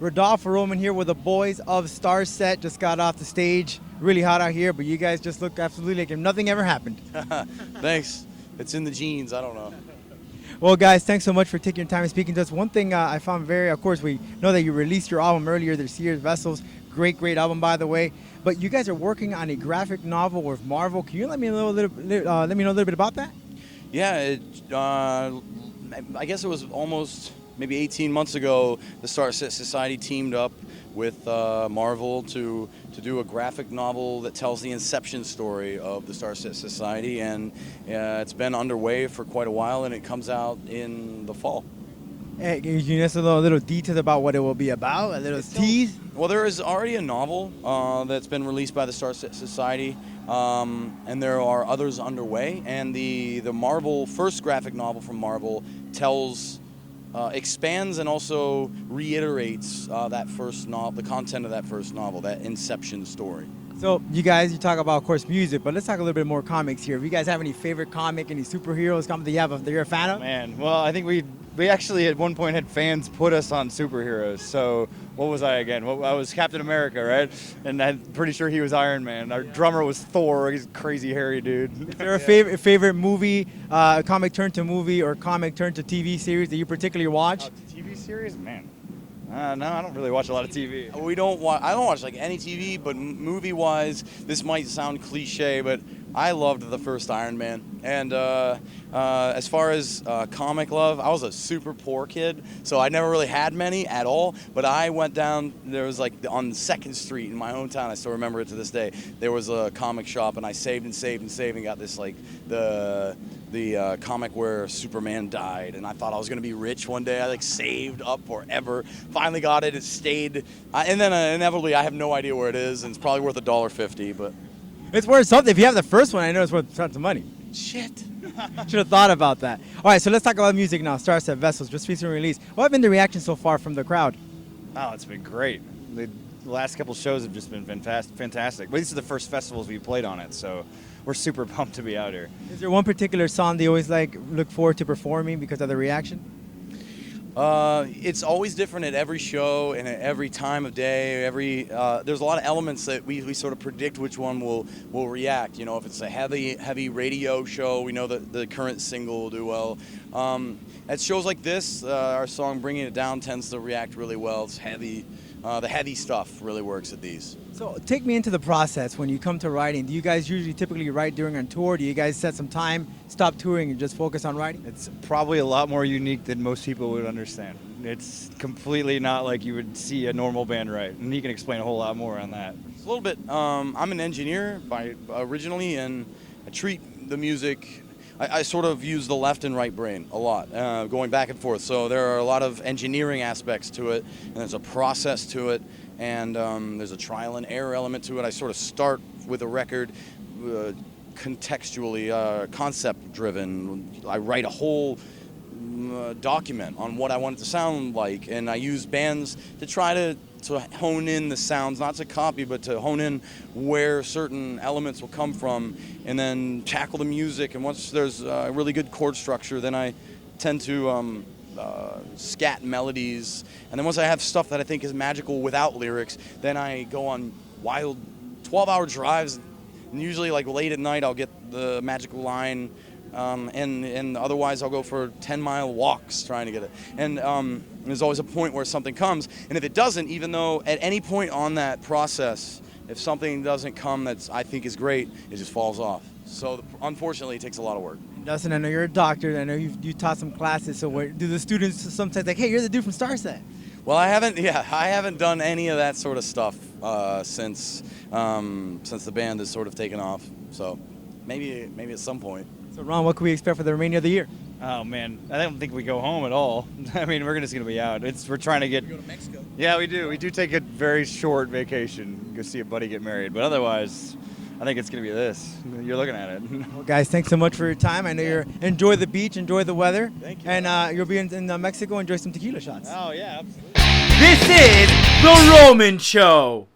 Rodolfo Roman here with the boys of Starset. Just got off the stage. Really hot out here, but you guys just look absolutely like if nothing ever happened. Thanks. It's in the genes. I don't know. Well, guys, thanks so much for taking your time and speaking to us. One thing I found of course, we know that you released your album earlier this year, Vessels. Great album, by the way. But you guys are working on a graphic novel with Marvel. Can you let me know a little bit about that? Yeah, I guess it was almost maybe 18 months ago, the Starset Society teamed up with Marvel to do a graphic novel that tells the inception story of the Starset Society, and it's been underway for quite a while, and it comes out in the fall. Hey, can you give us a little details about what it will be about? A little tease? Well, there is already a novel that's been released by the Starset Society, and there are others underway. And the Marvel first graphic novel from Marvel expands and also reiterates the content of that first novel, that inception story. So you talk about, of course, music, but let's talk a little bit more comics here. If you guys have any favorite comic, any superheroes that you're a fan of? Man, well, I think we actually at one point had fans put us on superheroes. So what was I again? Well, I was Captain America, right? And I'm pretty sure he was Iron Man. Our drummer was Thor. He's a crazy hairy dude. Is there a favorite movie, comic turned to movie, or comic turned to TV series that you particularly watch? TV series? Man. No, I don't really watch a lot of TV. I don't watch like any TV, but movie-wise, this might sound cliche, but I loved the first Iron Man. And as far as comic love, I was a super poor kid, so I never really had many at all. But I went down, there was like on 2nd Street in my hometown, I still remember it to this day, there was a comic shop, and I saved and got this like the comic where Superman died, and I thought I was going to be rich one day. I like saved up forever, finally got it, it stayed, and then inevitably I have no idea where it is, and it's probably worth $1.50, but it's worth something. If you have the first one, I know it's worth tons of money. Shit. Should have thought about that. All right, so let's talk about music now. Starset Vessels, just recently released. What have been the reaction so far from the crowd? Oh, it's been great. The last couple shows have just been fantastic. But these are the first festivals we played on it, so we're super pumped to be out here. Is there one particular song they always look forward to performing because of the reaction? It's always different at every show and at every time of day. There's a lot of elements that we sort of predict which one will react. You know, if it's a heavy radio show, we know that the current single will do well. At shows like this, our song "Bringing It Down" tends to react really well. It's heavy. The heavy stuff really works at these. So take me into the process when you come to writing. Do you guys usually typically write during a tour? Do you guys set some time, stop touring, and just focus on writing? It's probably a lot more unique than most people would understand. It's completely not like you would see a normal band write, and he can explain a whole lot more on that. It's a little bit. I'm an engineer originally, and I treat the music. I sort of use the left and right brain a lot, going back and forth. So there are a lot of engineering aspects to it, and there's a process to it, and there's a trial and error element to it. I sort of start with a record contextually, concept-driven. I write a whole document on what I want it to sound like, and I use bands to try to hone in the sounds, not to copy, but to hone in where certain elements will come from, and then tackle the music. And once there's a really good chord structure, then I tend to scat melodies. And then once I have stuff that I think is magical without lyrics, then I go on wild 12-hour drives, and usually like late at night I'll get the magical line. And otherwise I'll go for 10-mile walks trying to get it. And there's always a point where something comes, and if it doesn't, even though at any point on that process, if something doesn't come that I think is great, it just falls off. So unfortunately, it takes a lot of work. Dustin, I know you're a doctor. I know you taught some classes. So do the students sometimes like, hey, you're the dude from Starset? Well, I haven't done any of that sort of stuff since the band has sort of taken off. So maybe at some point. So Ron, what can we expect for the remainder of the year? Oh man, I don't think we go home at all. I mean, we're just gonna be out. We're trying to get. We go to Mexico. Yeah, we do. We do take a very short vacation, go see a buddy get married. But otherwise, I think it's gonna be this. You're looking at it. Well, guys, thanks so much for your time. I know enjoy the beach, enjoy the weather. Thank you. And you'll be in Mexico. Enjoy some tequila shots. Oh yeah, absolutely. This is The Roman Show.